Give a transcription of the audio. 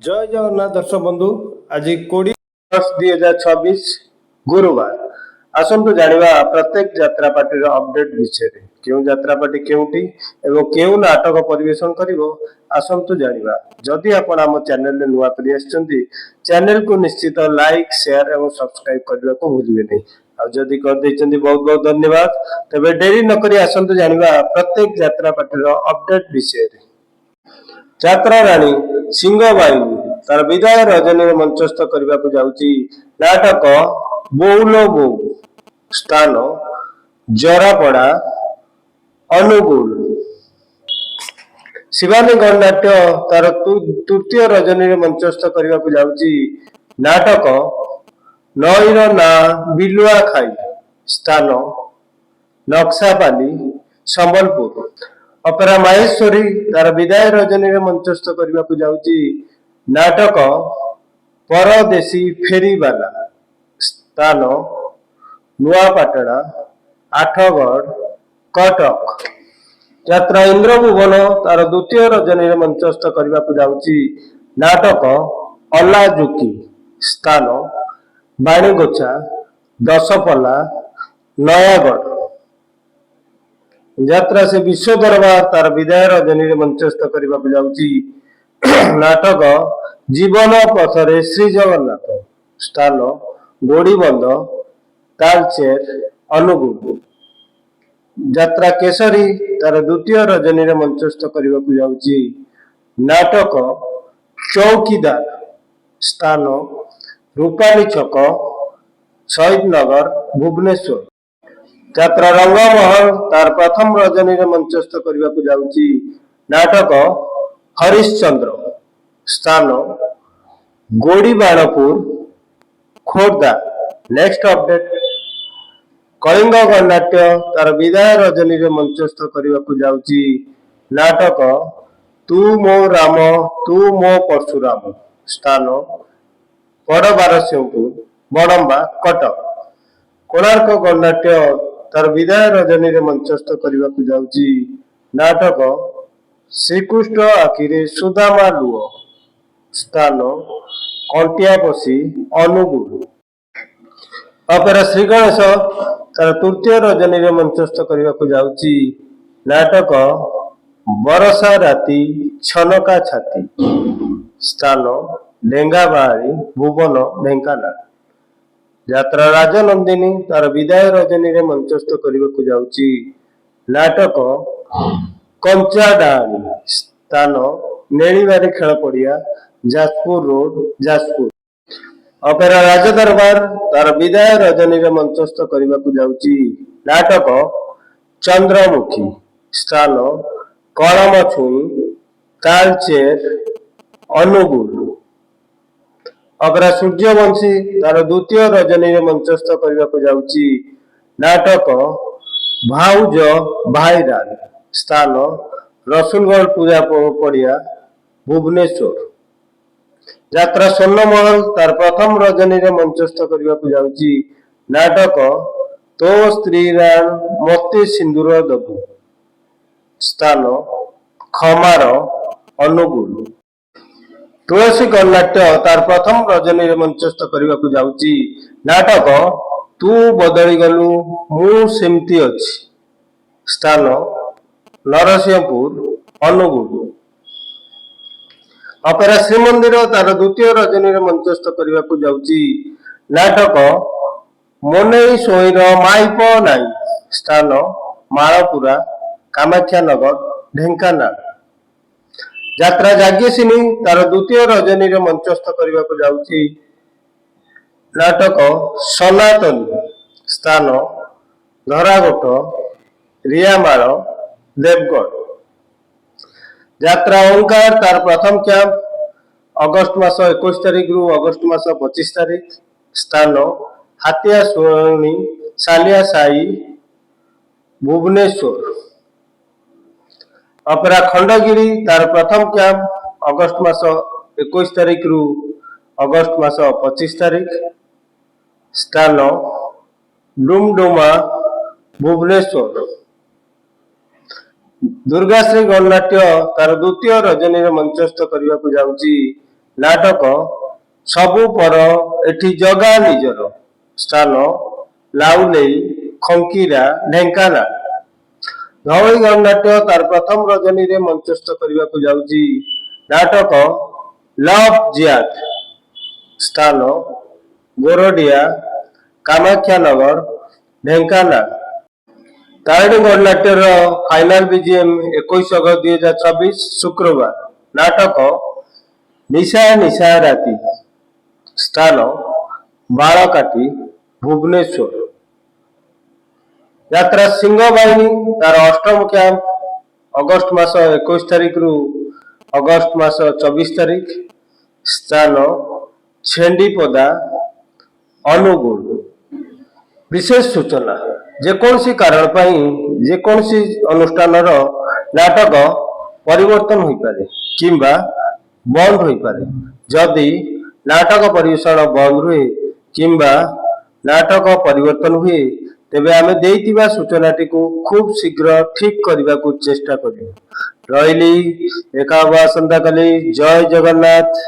जय जगन्नाथ दर्शक बंधु आज 20/10/2026 गुरुवार आसतु जानिबा प्रत्येक यात्रा पार्टी अपडेट विषय रे क्यों यात्रा पार्टी केउटी एवं केउ नाटक परिवेशन करिवो आसतु जानिबा। जदि आपण आम चैनल रे नुवा करी आछंती चैनल को निश्चित लाइक शेयर एवं सब्सक्राइब करबा को भूलिबे नहीं। आ जदि कर दैचंती बहुत बहुत धन्यवाद। तबे देरी न करी आसतु जानिबा प्रत्येक यात्रा पार्टी अपडेट विषय रे। यात्रा राणी सिंह बाहिनी तार विदाय रजनी मंचस्थ करने को जाउची नाटक बोउलो बोउ स्थान जरापड़ा अनुगुल। शिवानी गणनाट्य तार तृतीय रजनी मंचस्थ करने को जाउची नाटक नईर ना बिलुआ खाई स्थान नक्सापाली संबलपुर। अपेरा माहेश्वरी तार विदाय रजनी मंचस्थ करने को जाउची नाटक परदेशी फेरीवाला स्थान नुआपाटना आठगढ़ कटक। यात्रा इंद्रभुवन तार द्वितीय रजनी मंचस्थ करने को जाउची नाटक अलाजुकी स्थान बाणीगोछा दशपल्ला नयागढ़। यात्रा से विश्व दरबार तार विदाय रजनी मंचस्थ करने को जाउची नाटक जीवन पथरे श्री जगन्नाथ स्थान गोड़ीबंद तालचेर अनुगुल। यात्रा केसरी तार द्वितीय रजनी मंचस्थ करने को जाउची नाटक चौकीदार स्थान रूपाली छक शहीद नगर भुवनेश्वर। यात्रा रंगमहल तार प्रथम रजनी मंचस्थ करने को जाउची नाटक हरिश्चंद्र स्थान गोड़ीबाणपुर खोर्धा। नेक्स्ट अपडेट कलिंग गणनाट्य तार विदाय रजनी मंचस्थ करने को जाउची नाटक तू मो राम तू मो परशुराम स्थान बड़बारसिंहपुर बड़म्बा कटक। कोणार्क गणनाट्य तार विदाय रजनी मंचस्थ करने को जाउची नाटक श्रीकृष्ण आखिरे सुदामा लुह स्थान कंटियापसी अनुगुल। अपेरा श्री गणेश तार तृतीय रजनी मंचस्थ करने को जाउची नाटक बरसा राती छनका छाती स्थान लेंगाबाड़ी भुवन ढेंकानाल। यात्रा राजनंदिनी तार विदाय रजनी मंचस्थ करने को जाउची नाटक कंचा डाणी स्थान नेणीबारी खेल पड़िया जाजपुर रोड जाजपुर। अपेरा राजदरबार तार विदाय रजनी मंचस्थ करने को जाउची नाटक चंद्रमुखी स्थान कलमछुई तालचेर अनुगुल। अपेरा सूर्यवंशी तार द्वितीय रजनी मंचस्थ करने को जाउची नाटक भाउज भाईराल स्थान रसुलगढ़ पूजा पड़िया भुवनेश्वर। यात्रा स्वर्णमहल तार प्रथम रजनी मंचस्थ करने को जाउची नाटक तो स्त्री राण मते सिंदूर दबु स्थान खमार अनुगुल। तुलसी गणनाट्य तार प्रथम रजनी मंचस्थ करने को जाउची नाटक तू बदली गलु मु सेमती अछि स्थान नरसिंहपुर अनुगुल। अपेरा श्रीमंदिर तार द्वितीय रजनी मंचस्थ करने को जाउची नाटक मोनई सोईर माइप नाई स्थान मालपुरा कामाख्या नगर ढेंकानाल। यात्रा जाग्यसिनी तार द्वितीय रजनी मंचस्थ करने को जाउची नाटक सनातनी स्थान धरागोट रियामाल देवगढ़। यात्रा ओंकार तार प्रथम कैंप अगस्त मास 21 तारिख रु अगस्त मास 25 तारिख स्थान हातिया सुरणी सालिया साई भुवनेश्वर। अपेरा खंडगिरी तार प्रथम कैंप अगस्त मास 21 तारिख रु अगस्त मास 25 तारिख स्थान डुमडुमा भुवनेश्वर। दुर्गाश्री गणनाट्य तार द्वितीय रजनी मंचस्थ करने को जाउची नाटक सबु पर एठी जगा निजर स्थान लाउलेई खंकीरा ढेंकानाल धवई गणनाट्य तार प्रथम रजनी रे मंचस्थ करने को जाउची नाटक लव जियाद स्थान गोरडिया कामाख्या नगर ढेंकानाल तारिणी गणनाट्यर फाइनाल बीजीएम 21 अगस्त 2026 शुक्रवार नाटक निशा निशा राति स्थान बालकाटी भुवनेश्वर यात्रा सिंह बाहिनी तार अष्टम कैंप अगस्त मास 21 तारिख रु अगस्त मास 24 तारिख स्थान छेंडीपदा अनुगुल विशेष सूचना जेकोसी कारण जेकोसी अनुष्ठान नाटक परिवर्तन हो पारे किंबा बंद हो पारे जदि नाटक परिवेषण बंद हुए किंबा नाटक परिवर्तन हुए तेबे आमे देइतिबा सूचनाटी को खूब शीघ्र ठीक करने को चेष्टा करियो रहिली एका आसंता काली जय जगन्नाथ।